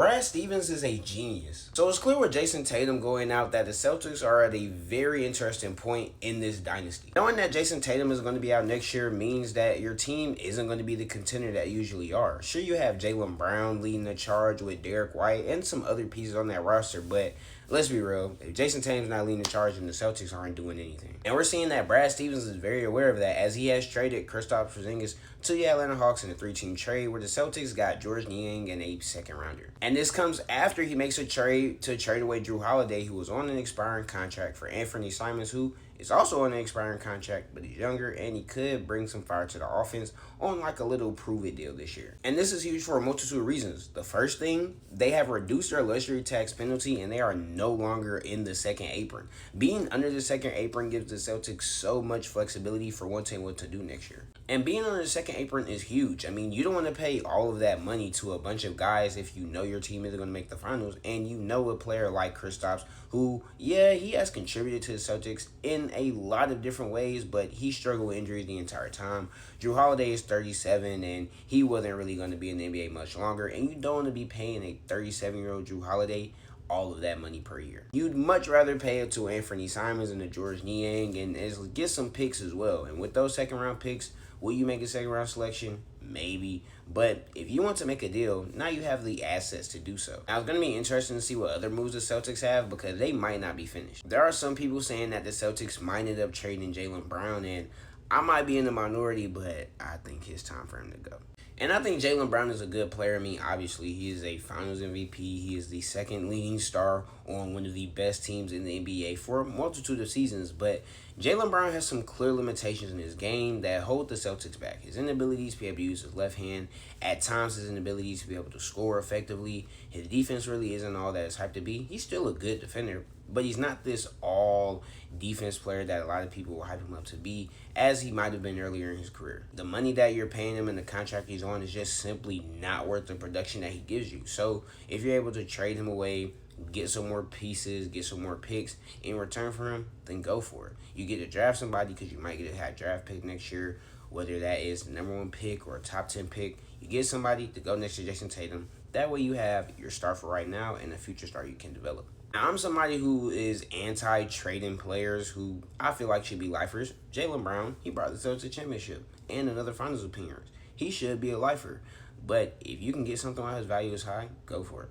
Brad Stevens is a genius. So it's clear with Jason Tatum going out that the Celtics are at a very interesting point in this dynasty. Knowing that Jason Tatum is going to be out next year means that your team isn't going to be the contender that you usually are. Sure, you have Jaylen Brown leading the charge with Derek White and some other pieces on that roster, but let's be real, if Jason Tatum's not leading the charge, then the Celtics aren't doing anything. And we're seeing that Brad Stevens is very aware of that, as he has traded Kristaps Porzingis to the Atlanta Hawks in a 3-team trade where the Celtics got George Niang and a second rounder. And this comes after he makes a trade to trade away Drew Holiday, who was on an expiring contract, for Anthony Simons, who is also on an expiring contract, but he's younger and he could bring some fire to the offense on like a little prove it deal this year. And this is huge for a multitude of reasons. The first thing, they have reduced their luxury tax penalty and they are no longer in the second apron. Being under the second apron gives the Celtics so much flexibility for wanting what to do next year. And being under the second apron is huge. I mean, you don't want to pay all of that money to a bunch of guys if you know your team isn't going to make the finals, and you know a player like Kristaps, who, yeah, he has contributed to the Celtics in a lot of different ways, but he struggled with injuries the entire time. Drew Holiday is 37, and he wasn't really going to be in the NBA much longer, and you don't want to be paying a 37-year-old Drew Holiday all of that money per year. You'd much rather pay it to Anthony Simons and to George Niang and get some picks as well. And with those second-round picks, will you make a second-round selection? Maybe. But if you want to make a deal, now you have the assets to do so. Now, it's going to be interesting to see what other moves the Celtics have because they might not be finished. There are some people saying that the Celtics might end up trading Jaylen Brown, and I might be in the minority, but I think it's time for him to go. And I think Jaylen Brown is a good player. I mean, obviously, he is a Finals MVP. He is the second leading star on one of the best teams in the NBA for a multitude of seasons. But Jaylen Brown has some clear limitations in his game that hold the Celtics back. His inabilities to be able to use his left hand. At times, his inabilities to be able to score effectively. His defense really isn't all that it's hyped to be. He's still a good defender, but he's not this all defense player that a lot of people will hype him up to be, as he might have been earlier in his career. The money that you're paying him and the contract he's on is just simply not worth the production that he gives you. So if you're able to trade him away, get some more pieces, get some more picks in return for him, then go for it. You get to draft somebody because you might get a high draft pick next year, whether that is the number 1 pick or a top 10 pick. You get somebody to go next to Jason Tatum. That way you have your star for right now and a future star you can develop. Now, I'm somebody who is anti-trading players who I feel like should be lifers. Jaylen Brown, he brought the Celtics a championship and another finals appearance. He should be a lifer. But if you can get something while his value is high, go for it.